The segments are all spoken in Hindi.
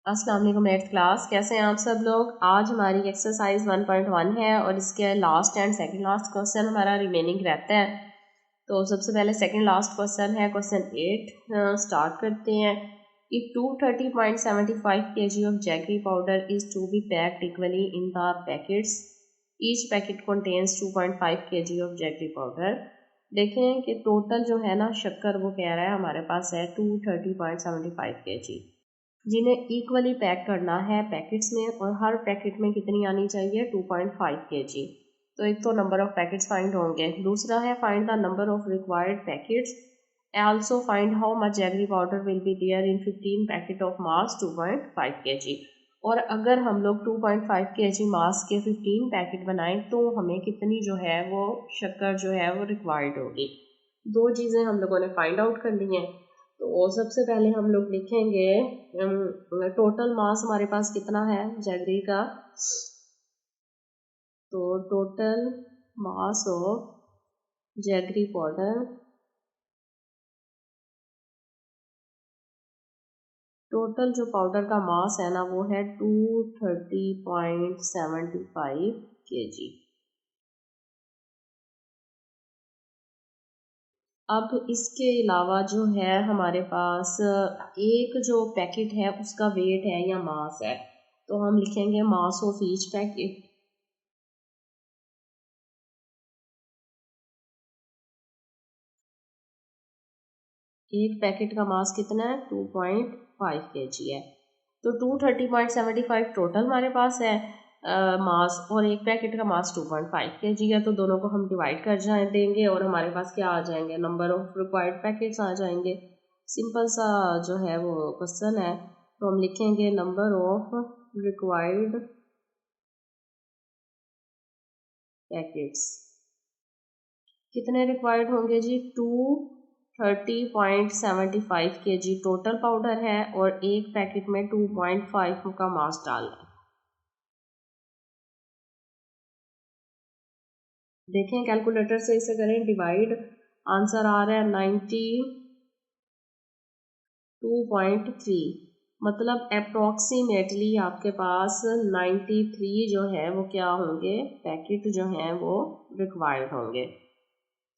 अस्सलाम वालेकुम एट्थ क्लास, कैसे हैं आप सब लोग। आज हमारी एक्सरसाइज 1.1 है और इसके last and second last question हमारा रिमेनिंग रहता है। तो सबसे पहले सेकंड लास्ट क्वेश्चन है क्वेश्चन 8। स्टार्ट करते हैं। If 230.75 kg of jaggery powder is to be packed equally in the packets, each packet contains 2.5 kg of jaggery powder. देखें कि टोटल जो है ना शक्कर वो कह रहा है हमारे पास है 230.75 kg, जिन्हें इक्वली पैक करना है पैकेट्स में, और हर पैकेट में कितनी आनी चाहिए 2.5 kg। तो एक तो नंबर ऑफ पैकेट्स फाइंड होंगे, दूसरा है find the number of required packets, also find how much jaggery powder will be there in 15 packet of mass 2.5 kg। और अगर हम लोग 2.5 kg मास के 15 पैकेट बनाएं तो हमें कितनी जो है वो शक्कर जो है वो रिक्वायर्ड होगी। दो चीज़ें हम लोगों ने फाइंड आउट कर ली हैं। तो सबसे पहले हम लोग लिखेंगे टोटल मास हमारे पास कितना है जैगरी का। तो total mass of jaggery powder, total जो पाउडर का मास है ना वो है 230.75 kg। अब इसके अलावा जो है हमारे पास एक जो पैकेट है उसका वेट है या मास है, तो हम लिखेंगे मास ऑफ ईच पैकेट। एक पैकेट का मास कितना है 2.5 kg है। तो 230.75 टोटल हमारे पास है मास, और एक पैकेट का मास 2.5 kg है। तो दोनों को हम डिवाइड कर जाए देंगे और हमारे पास क्या आ जाएंगे, नंबर ऑफ रिक्वायर्ड पैकेट्स आ जाएंगे। सिंपल सा जो है वो क्वेश्चन है। तो हम लिखेंगे नंबर ऑफ रिक्वायर्ड पैकेट्स कितने रिक्वायर्ड होंगे जी, 230.75 kg टोटल पाउडर है और एक पैकेट में 2.5 का मास डालना है। देखें कैलकुलेटर से इसे करें डिवाइड, आंसर आ रहा है 92.3, मतलब अप्रोक्सीमेटली आपके पास 93 जो है वो क्या होंगे, पैकेट जो हैं वो रिक्वायर्ड होंगे।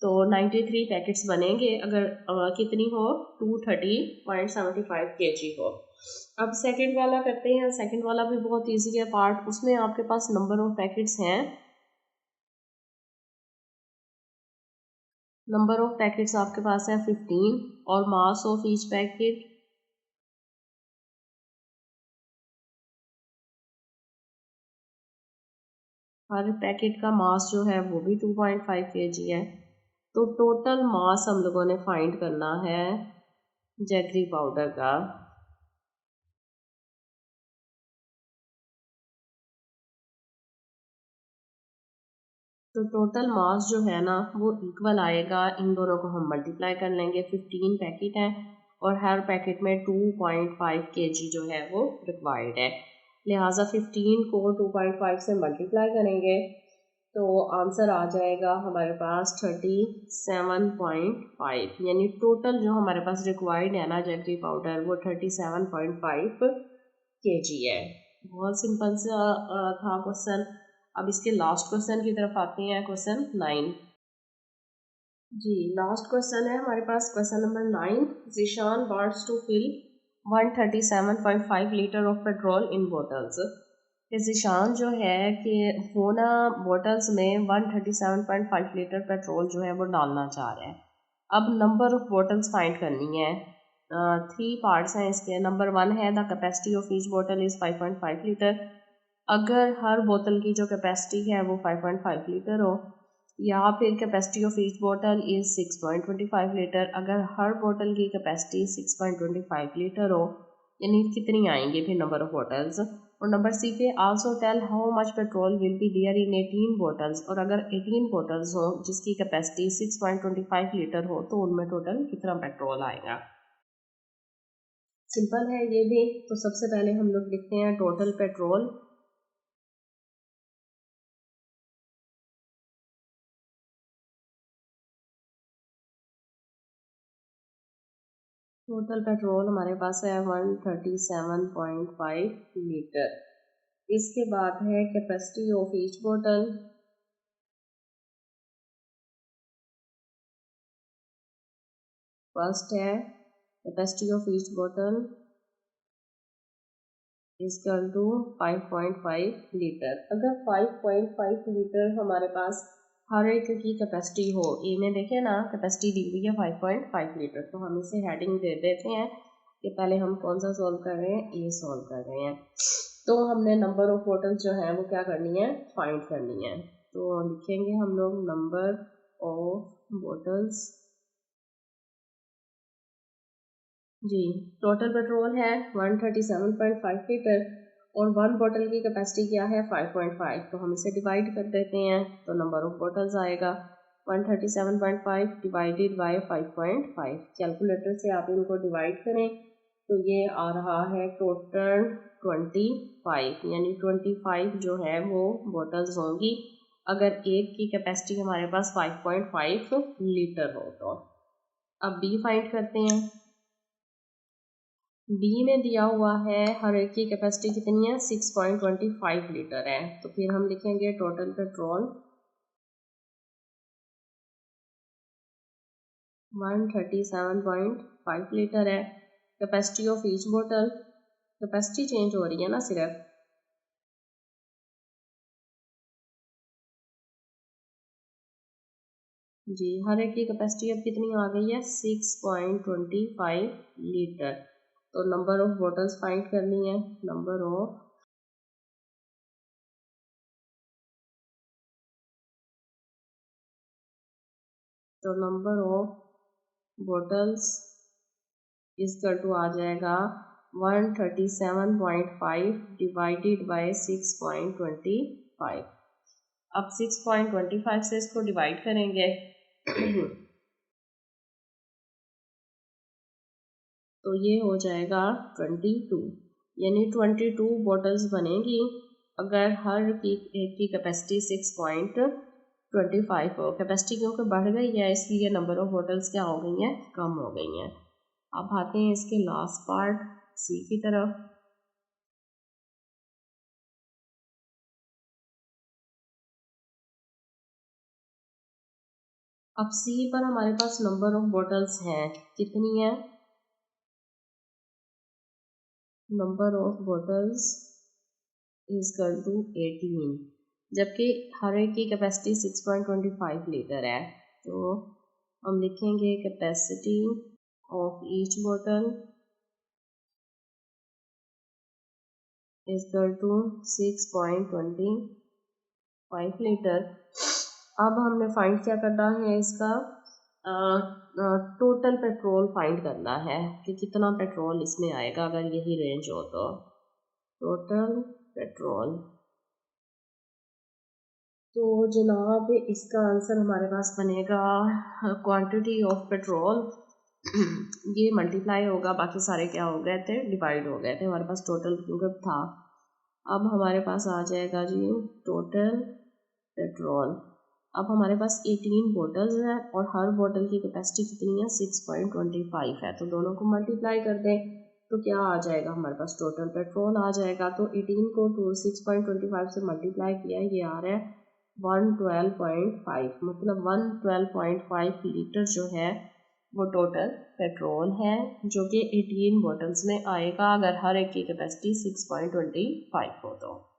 तो 93 पैकेट्स बनेंगे अगर कितनी हो 230.75 kg हो। अब सेकंड वाला करते हैं। सेकंड वाला भी बहुत इजी है पार्ट, उसमें आपके पास नंबर ऑफ पैकेट्स हैं, नंबर ऑफ पैकेट्स आपके पास है 15 और mass of each packet her packet का मास जो है वो भी 2.5 kg है। तो टोटल मास हम लोगों ने फाइंड करना है जैगरी पाउडर का। तो टोटल मास जो है ना वो इक्वल आएगा, इन दोनों को हम मल्टीप्लाई कर लेंगे। 15 पैकेट हैं और हर पैकेट में 2.5 kg जो है वो रिक्वायर्ड है, लिहाजा 15 को 2.5 से मल्टीप्लाई करेंगे तो आंसर आ जाएगा हमारे पास 37.5, यानी टोटल जो हमारे पास रिक्वायर्ड है ना जैगरी पाउडर वो 37.5 kg है। बहुत सिंपल सा था क्वेश्चन। अब इसके लास्ट क्वेश्चन की तरफ आते हैं, क्वेश्चन 9 जी। लास्ट क्वेश्चन है हमारे पास question number 9। Zeeshan wants to fill 137.5 litre of petrol in bottles. Zeeshan जो है कि वो ना बोटल्स में 137.5 लीटर पेट्रोल जो है वो डालना चाह रहा है। अब नंबर ऑफ बोटल्स फाइंड करनी है। 3 पार्ट्स हैं इसके। नंबर 1 है the capacity of each bottle is 5.5 litre. अगर हर बोतल की जो कैपेसिटी है वो 5.5 लीटर हो, या फिर कैपेसिटी ऑफ ईच बोतल इज़ 6.25 लीटर। अगर हर बोतल की कैपेसिटी 6.25 लीटर हो, यानी कितनी आएंगी फिर नंबर ऑफ बोटल्स। और नंबर सी पे also tell how much petrol will be there in 18 bottles. और अगर 18 बोटल्स हो जिसकी कैपेसिटी 6.25 लीटर हो तो उनमें टोटल कितना पेट्रोल आएगा। सिंपल है ये भी। तो सबसे पहले हम लोग लिखते हैं टोटल पेट्रोल, टोटल पेट्रोल हमारे पास है 137.5 लीटर। इसके बाद है कैपेसिटी ऑफ ईच बोतल। फर्स्ट है कैपेसिटी ऑफ ईच बोतल इक्वल टू 5.5 लीटर। अगर 5.5 लीटर हमारे पास हर एक की कैपेसिटी हो, ए में देखें ना कैपेसिटी दी हुई है 5.5 लीटर, तो हम इसे हेडिंग दे देते हैं कि पहले हम कौन सा सॉल्व कर रहे हैं, ए सॉल्व कर रहे हैं। तो हमने नंबर ऑफ बोटल्स जो है वो क्या करनी है, फाइंड करनी है। तो लिखेंगे हम लोग नंबर ऑफ बोटल्स। जी, टोटल पेट्रोल है 137.5 लीटर और वन बोतल की कैपेसिटी क्या है 5.5, तो हम इसे डिवाइड कर देते हैं तो नंबर ऑफ बोटल्स आएगा 137.5 डिवाइडेड बाय 5.5। कैलकुलेटर से आप इनको डिवाइड करें तो ये आ रहा है टोटल 25, यानी 25 जो है वो बोटल्स होंगी अगर एक की कैपेसिटी हमारे पास 5.5 लीटर हो तो। अब बी फाइंड करते हैं। बी में दिया हुआ है हर एक की कैपेसिटी कितनी है 6.25 लीटर है, तो फिर हम लिखेंगे टोटल पेट्रोल 137.5 लीटर है। कैपेसिटी ऑफ ईच बोतल, कैपेसिटी चेंज हो रही है ना सिर्फ, जी हर एक की कैपेसिटी अब कितनी आ गई है 6.25 लीटर। तो नंबर ऑफ बोटल्स फाइंड करनी है। नंबर ऑफ बोटल्स इसका टू आ जाएगा 137.5 डिवाइडेड बाय 6.25। अब 6.25 से इसको डिवाइड करेंगे तो ये हो जाएगा 22, यानी 22 बोटल्स बनेगी अगर हर की एक की कैपेसिटी 6.25 हो। कैपेसिटी क्योंकि बढ़ गई है इसलिए नंबर ऑफ बोटल्स क्या हो गई हैं, कम हो गई हैं। अब आते हैं इसके लास्ट पार्ट सी की तरफ। अब सी पर हमारे पास नंबर ऑफ बोटल्स हैं, कितनी है, number of bottles is equal to 18, जबकि हर एक की कैपेसिटी 6.25 लीटर है। तो हम लिखेंगे कैपेसिटी ऑफ ईच बोतल इज इक्वल टू 6.25 लीटर। अब हमने फाइंड क्या करना है, इसका टोटल पेट्रोल फाइंड करना है कि कितना पेट्रोल इसमें आएगा अगर यही रेंज हो तो। टोटल पेट्रोल, तो जनाब इसका आंसर हमारे पास बनेगा क्वांटिटी ऑफ पेट्रोल ये मल्टीप्लाई होगा, बाकी सारे क्या हो गए थे, डिवाइड हो गए थे, हमारे पास टोटल ग्रुप था। अब हमारे पास आ जाएगा जी टोटल पेट्रोल। अब हमारे पास 18 बोटल्स हैं और हर बोतल की कैपेसिटी कितनी है 6.25 है, तो दोनों को मल्टीप्लाई कर दें तो क्या आ जाएगा, हमारे पास टोटल पेट्रोल आ जाएगा। तो 18 को 6.25 से मल्टीप्लाई किया, ये आ रहा है 112.5, मतलब 112.5 लीटर जो है वो टोटल पेट्रोल है जो कि 18 बोटल्स में आएगा अगर हर एक की कैपेसिटी 6.25 हो तो।